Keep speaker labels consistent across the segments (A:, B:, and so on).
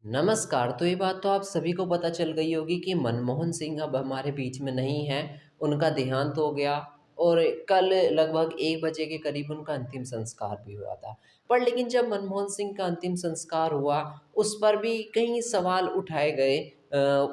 A: नमस्कार। तो ये बात तो आप सभी को पता चल गई होगी कि मनमोहन सिंह अब हमारे बीच में नहीं हैं, उनका देहांत हो गया और कल लगभग 1 बजे के करीब उनका अंतिम संस्कार भी हुआ था। पर लेकिन जब मनमोहन सिंह का अंतिम संस्कार हुआ, उस पर भी कई सवाल उठाए गए।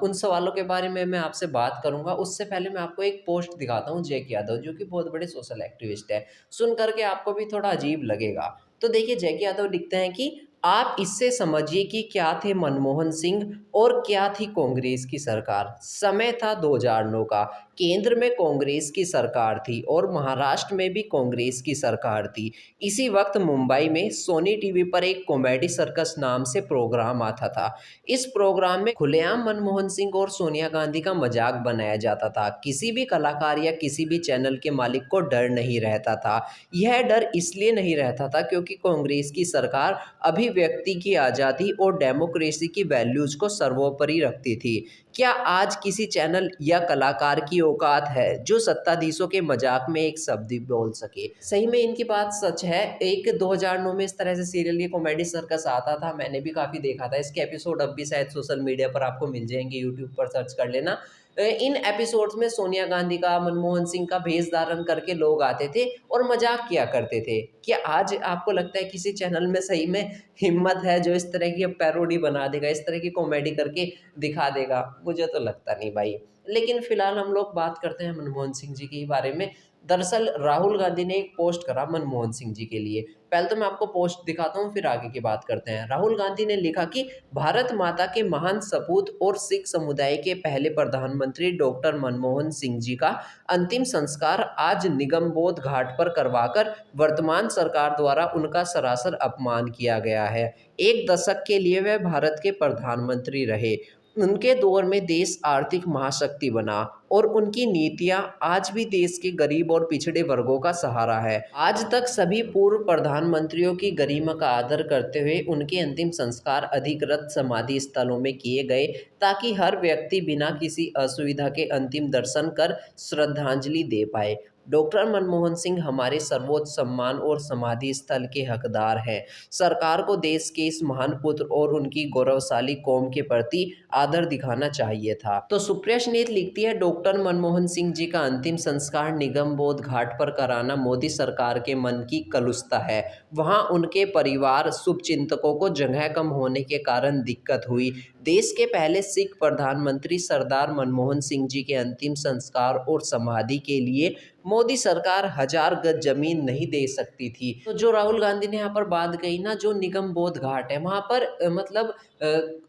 A: उन सवालों के बारे में मैं आपसे बात करूँगा, उससे पहले मैं आपको एक पोस्ट दिखाता हूँ जैक यादव, जो कि बहुत बड़े सोशल एक्टिविस्ट हैं। सुन कर के आपको भी थोड़ा अजीब लगेगा। तो देखिए, जैक यादव लिखते हैं कि आप इससे समझिए कि क्या थे मनमोहन सिंह और क्या थी कांग्रेस की सरकार। समय था 2009 का, केंद्र में कांग्रेस की सरकार थी और महाराष्ट्र में भी कांग्रेस की सरकार थी। इसी वक्त मुंबई में सोनी टीवी पर एक कॉमेडी सर्कस नाम से प्रोग्राम आता था। इस प्रोग्राम में खुलेआम मनमोहन सिंह और सोनिया गांधी का मजाक बनाया जाता था। किसी भी कलाकार या किसी भी चैनल के मालिक को डर नहीं रहता था। यह डर इसलिए नहीं रहता था क्योंकि कांग्रेस की सरकार अभिव्यक्ति की आज़ादी और डेमोक्रेसी की वैल्यूज़ को सर्वोपरि रखती थी। क्या आज किसी चैनल या कलाकार की औकात है जो सत्ताधीशों के मजाक में एक शब्द भी बोल सके? सही में इनकी बात सच है। एक 2009 में इस तरह से सीरियल ये कॉमेडी सर्कस आता था, मैंने भी काफ़ी देखा था। इसके एपिसोड अब भी शायद सोशल मीडिया पर आपको मिल जाएँगे, यूट्यूब पर सर्च कर लेना। इन एपिसोड्स में सोनिया गांधी का, मनमोहन सिंह का भेष धारण करके लोग आते थे और मजाक किया करते थे। क्या आज आपको लगता है किसी चैनल में सही में हिम्मत है जो इस तरह की अब पैरोडी बना देगा, इस तरह की कॉमेडी करके दिखा देगा? मुझे तो लगता नहीं भाई। लेकिन फिलहाल हम लोग बात करते हैं मनमोहन सिंह जी के बारे में। दरअसल राहुल गांधी ने एक पोस्ट करा मनमोहन सिंह जी के लिए। पहले तो मैं आपको पोस्ट दिखाता हूँ, फिर आगे की बात करते हैं। राहुल गांधी ने लिखा कि भारत माता के महान सपूत और सिख समुदाय के पहले प्रधानमंत्री डॉक्टर मनमोहन सिंह जी का अंतिम संस्कार आज निगमबोध घाट पर करवाकर वर्तमान सरकार द्वारा उनका सरासर अपमान किया गया है। एक दशक के लिए वह भारत के प्रधानमंत्री रहे। उनके दौर में देश आर्थिक महाशक्ति बना और उनकी नीतियां आज भी देश के गरीब और पिछड़े वर्गों का सहारा है। आज तक सभी पूर्व प्रधानमंत्रियों की गरिमा का आदर करते हुए उनके अंतिम संस्कार अधिकृत समाधि स्थलों में किए गए, ताकि हर व्यक्ति बिना किसी असुविधा के अंतिम दर्शन कर श्रद्धांजलि दे पाए। डॉक्टर मनमोहन सिंह हमारे सर्वोच्च सम्मान और समाधि स्थल के हकदार हैं। सरकार को देश के इस महान पुत्र और उनकी गौरवशाली कौम के प्रति आदर दिखाना चाहिए था। तो सुप्रिया स्नेत लिखती है, डॉक्टर मनमोहन सिंह जी का अंतिम संस्कार निगमबोध घाट पर कराना मोदी सरकार के मन की कलुषता है। वहां उनके परिवार शुभचिंतकों को जगह कम होने के कारण दिक्कत हुई। देश के पहले सिख प्रधानमंत्री सरदार मनमोहन सिंह जी के अंतिम संस्कार और समाधि के लिए मोदी सरकार 1000 गज जमीन नहीं दे सकती थी। तो जो राहुल गांधी ने यहाँ पर बात कही ना, जो निगम बोध घाट है वहाँ पर मतलब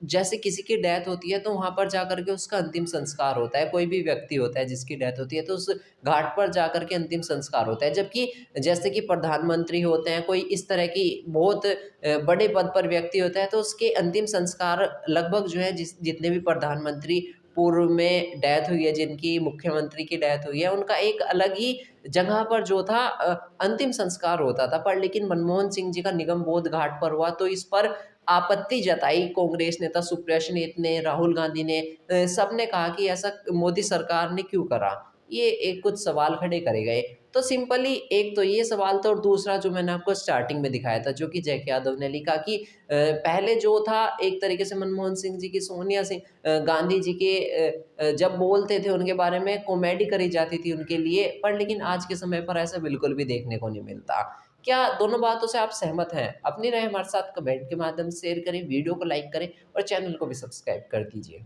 A: जैसे किसी की डेथ होती है तो वहाँ पर जाकर के उसका अंतिम संस्कार होता है। कोई भी व्यक्ति होता है जिसकी डेथ होती है तो उस घाट पर जाकर के अंतिम संस्कार होता है। जबकि जैसे कि प्रधानमंत्री होते हैं, कोई इस तरह की बहुत बड़े पद पर व्यक्ति होता है, तो उसके अंतिम संस्कार लगभग जो है जितने भी प्रधानमंत्री पूर्व में डेथ हुई है, जिनकी मुख्यमंत्री की डेथ हुई है, उनका एक अलग ही जगह पर जो था अंतिम संस्कार होता था। पर लेकिन मनमोहन सिंह जी का निगम बोध घाट पर हुआ, तो इस पर आपत्ति जताई कांग्रेस नेता सुप्रिया स्नेत ने, राहुल गांधी ने, सबने कहा कि ऐसा मोदी सरकार ने क्यों करा। ये एक कुछ सवाल खड़े करे गए। तो सिंपली एक तो ये सवाल था और दूसरा जो मैंने आपको स्टार्टिंग में दिखाया था, जो कि जैक यादव ने लिखा कि पहले जो था एक तरीके से मनमोहन सिंह जी की, सोनिया सिंह गांधी जी के जब बोलते थे उनके बारे में कॉमेडी करी जाती थी उनके लिए, पर लेकिन आज के समय पर ऐसा बिल्कुल भी देखने को नहीं मिलता। क्या दोनों बातों से आप सहमत हैं? अपनी राय हमारे साथ कमेंट के माध्यम से शेयर करें, वीडियो को लाइक करें और चैनल को भी सब्सक्राइब कर दीजिए।